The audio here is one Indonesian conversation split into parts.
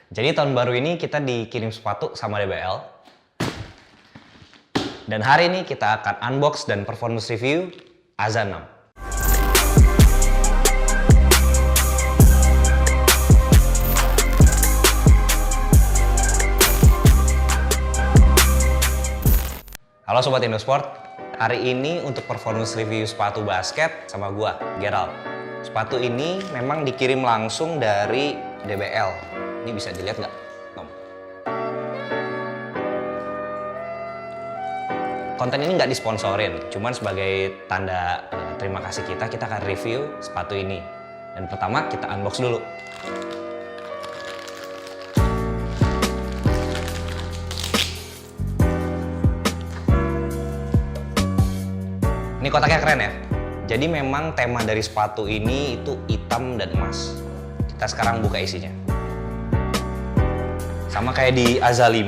Jadi tahun baru ini kita dikirim sepatu sama DBL. Dan hari ini kita akan unbox dan performance review Aza 6. Halo Sobat Indosport, hari ini untuk performance review sepatu basket sama gua, Gerald. Sepatu ini memang dikirim langsung dari DBL. Ini bisa dilihat nggak? Konten ini nggak disponsorin, cuman sebagai tanda terima kasih kita akan review sepatu ini. Dan pertama kita unbox dulu. Ini kotaknya keren ya. Jadi memang tema dari sepatu ini itu hitam dan emas. Kita sekarang buka isinya. Sama kayak di Aza 5,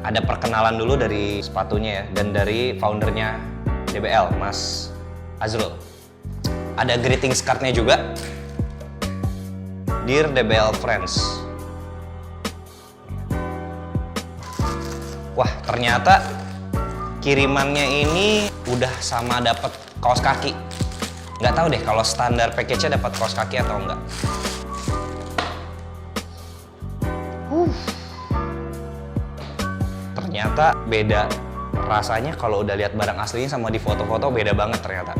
ada perkenalan dulu dari sepatunya ya, dan dari foundernya DBL, Mas Azrul. Ada greetings card-nya juga. Dear DBL Friends. Wah, ternyata kirimannya ini udah sama dapat kaos kaki. Nggak tahu deh kalau standar package-nya dapat kaos kaki atau enggak. Ternyata beda rasanya kalau udah lihat barang aslinya sama di foto-foto, beda banget ternyata.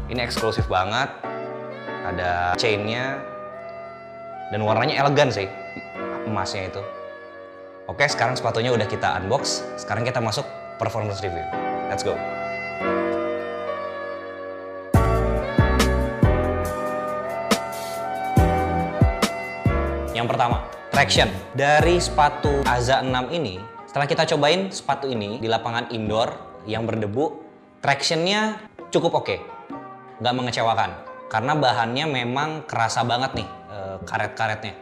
Ini eksklusif banget. Ada chain-nya dan warnanya elegan sih, emasnya itu. Oke, sekarang sepatunya udah kita unbox. Sekarang kita masuk performance review. Let's go. Yang pertama, traction. Dari sepatu Aza 6 ini, setelah kita cobain sepatu ini di lapangan indoor yang berdebu, tractionnya cukup oke. Nggak mengecewakan. Karena bahannya memang kerasa banget nih, karet-karetnya.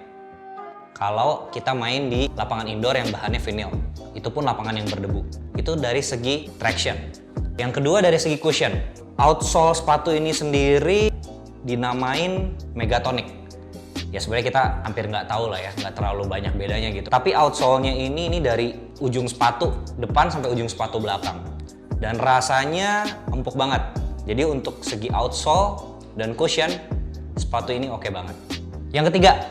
Kalau kita main di lapangan indoor yang bahannya vinyl, itu pun lapangan yang berdebu. Itu dari segi traction. Yang kedua dari segi cushion. Outsole sepatu ini sendiri dinamain Megatonic. Ya sebenarnya kita hampir nggak tahu lah ya, nggak terlalu banyak bedanya gitu. Tapi outsole-nya ini dari ujung sepatu depan sampai ujung sepatu belakang. Dan rasanya empuk banget. Jadi untuk segi outsole dan cushion, sepatu ini oke banget. Yang ketiga,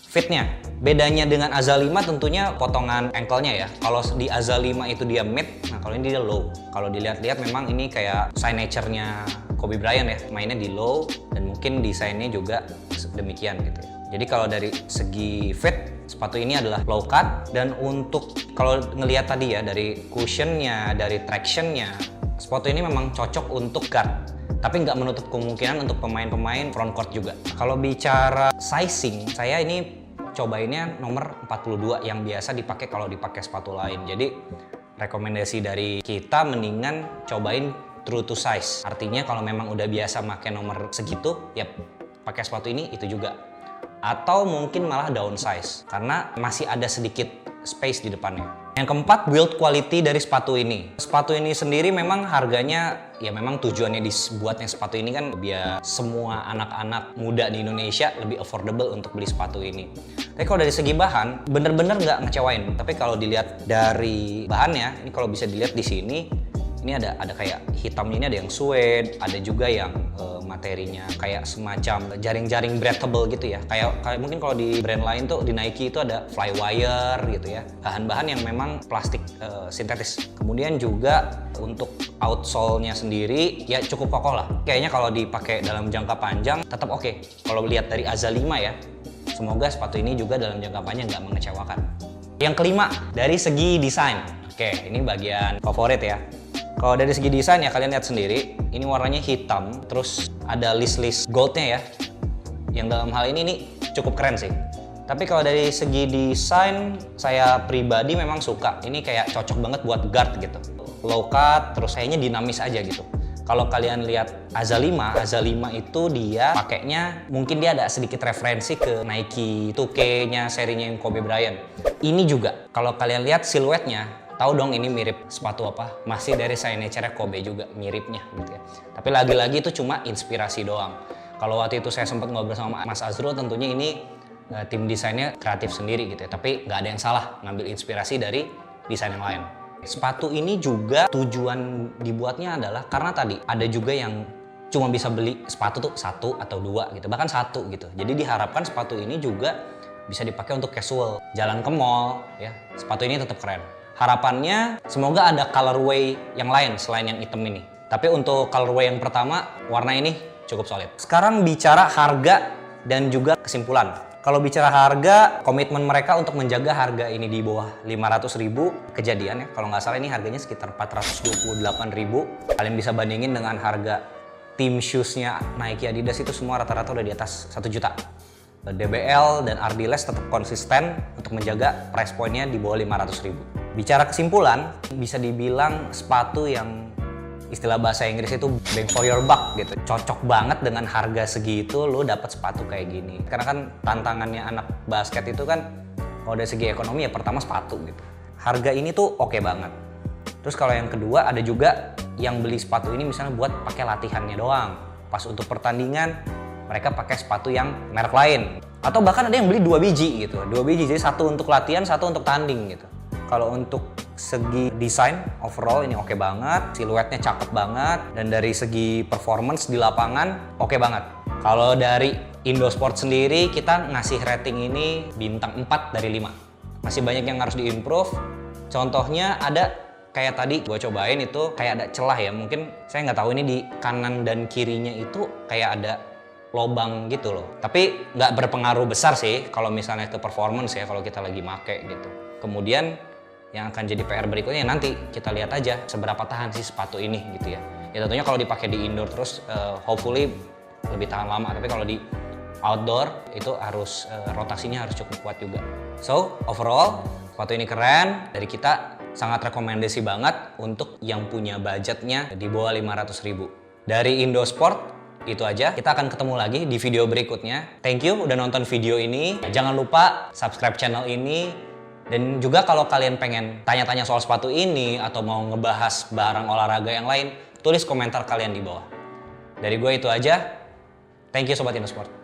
fitnya. Bedanya dengan Aza 5 tentunya potongan ankle-nya ya. Kalau di Aza 5 itu dia mid, nah kalau ini dia low. Kalau dilihat-lihat memang ini kayak signature-nya Kobe Bryant ya, mainnya di low dan mungkin desainnya juga demikian gitu ya. Jadi kalau dari segi fit, sepatu ini adalah low cut, dan untuk kalau ngelihat tadi ya dari cushionnya, dari tractionnya, sepatu ini memang cocok untuk guard. Tapi nggak menutup kemungkinan untuk pemain-pemain front court juga. Kalau bicara sizing, saya ini cobainnya nomor 42 yang biasa dipakai kalau dipakai sepatu lain. Jadi rekomendasi dari kita mendingan cobain true to size. Artinya kalau memang udah biasa pakai nomor segitu, ya pakai sepatu ini itu juga. Atau mungkin malah downsize karena masih ada sedikit space di depannya. Yang keempat, build quality dari sepatu ini. Sepatu ini sendiri memang harganya, ya memang tujuannya dibuatnya sepatu ini kan biar semua anak-anak muda di Indonesia lebih affordable untuk beli sepatu ini. Tapi kalau dari segi bahan, bener-bener nggak ngecewain. Tapi kalau dilihat dari bahannya, ini kalau bisa dilihat di sini, ini ada kayak hitamnya, ini ada yang suede, ada juga yang materinya kayak semacam jaring-jaring breathable gitu ya. Kayak mungkin kalau di brand lain tuh di Nike itu ada flywire gitu ya. Bahan-bahan yang memang plastik sintetis. Kemudian juga untuk outsole-nya sendiri ya cukup kokoh lah. Kayaknya kalau dipakai dalam jangka panjang tetap oke. Kalau lihat dari Aza 5 ya, semoga sepatu ini juga dalam jangka panjang nggak mengecewakan. Yang kelima, dari segi desain. Oke, ini bagian favorit ya. Kalau dari segi desain ya kalian lihat sendiri, ini warnanya hitam, terus ada list-list goldnya ya. Yang dalam hal ini cukup keren sih. Tapi kalau dari segi desain, saya pribadi memang suka. Ini kayak cocok banget buat guard gitu. Low cut, terus kayaknya dinamis aja gitu. Kalau kalian lihat Aza 5 itu dia pakainya mungkin dia ada sedikit referensi ke Nike 2K-nya serinya yang Kobe Bryant. Ini juga kalau kalian lihat siluetnya, tahu dong ini mirip sepatu apa? Masih dari signature Kobe juga miripnya gitu ya. Tapi lagi-lagi itu cuma inspirasi doang. Kalau waktu itu saya sempat ngobrol sama Mas Azrul, tentunya ini tim desainnya kreatif sendiri gitu ya. Tapi nggak ada yang salah ngambil inspirasi dari desain yang lain. Sepatu ini juga tujuan dibuatnya adalah karena tadi ada juga yang cuma bisa beli sepatu tuh 1 atau 2 gitu, bahkan 1 gitu. Jadi diharapkan sepatu ini juga bisa dipakai untuk casual, jalan ke mall ya. Sepatu ini tetap keren. Harapannya semoga ada colorway yang lain selain yang hitam ini. Tapi untuk colorway yang pertama, warna ini cukup solid. Sekarang bicara harga dan juga kesimpulan. Kalau bicara harga, komitmen mereka untuk menjaga harga ini di bawah 500.000 kejadian ya. Kalau nggak salah ini harganya sekitar 428.000. Kalian bisa bandingin dengan harga tim shoes-nya Nike, Adidas itu semua rata-rata udah di atas 1 juta. DBL dan Ardiles tetap konsisten untuk menjaga price point-nya di bawah 500.000. Bicara kesimpulan, bisa dibilang sepatu yang istilah bahasa Inggris itu bang for your buck gitu. Cocok banget dengan harga segitu lo dapat sepatu kayak gini. Karena kan tantangannya anak basket itu kan kalau dari segi ekonomi ya pertama sepatu gitu. Harga ini tuh oke banget. Terus kalau yang kedua ada juga yang beli sepatu ini misalnya buat pakai latihannya doang. Pas untuk pertandingan mereka pakai sepatu yang merek lain. Atau bahkan ada yang beli 2 biji gitu. 2 biji jadi 1 untuk latihan, 1 untuk tanding gitu. Kalau untuk segi desain overall ini oke banget, siluetnya cakep banget, dan dari segi performance di lapangan oke banget. Kalau dari Indosport sendiri kita ngasih rating ini bintang 4 dari 5. Masih banyak yang harus diimprove. Contohnya ada kayak tadi gue cobain itu kayak ada celah ya, mungkin saya nggak tahu ini di kanan dan kirinya itu kayak ada lobang gitu loh. Tapi nggak berpengaruh besar sih kalau misalnya ke performance ya kalau kita lagi make gitu. Kemudian yang akan jadi PR berikutnya nanti kita lihat aja seberapa tahan sih sepatu ini gitu ya. Ya tentunya kalau dipakai di indoor terus hopefully lebih tahan lama. Tapi kalau di outdoor itu harus rotasinya harus cukup kuat juga. So overall sepatu ini keren. Dari kita sangat rekomendasi banget untuk yang punya budgetnya di bawah 500.000. Dari Indosport itu aja. Kita akan ketemu lagi di video berikutnya. Thank you udah nonton video ini. Jangan lupa subscribe channel ini. Dan juga kalau kalian pengen tanya-tanya soal sepatu ini atau mau ngebahas barang olahraga yang lain, tulis komentar kalian di bawah. Dari gue itu aja. Thank you Sobat Indosport.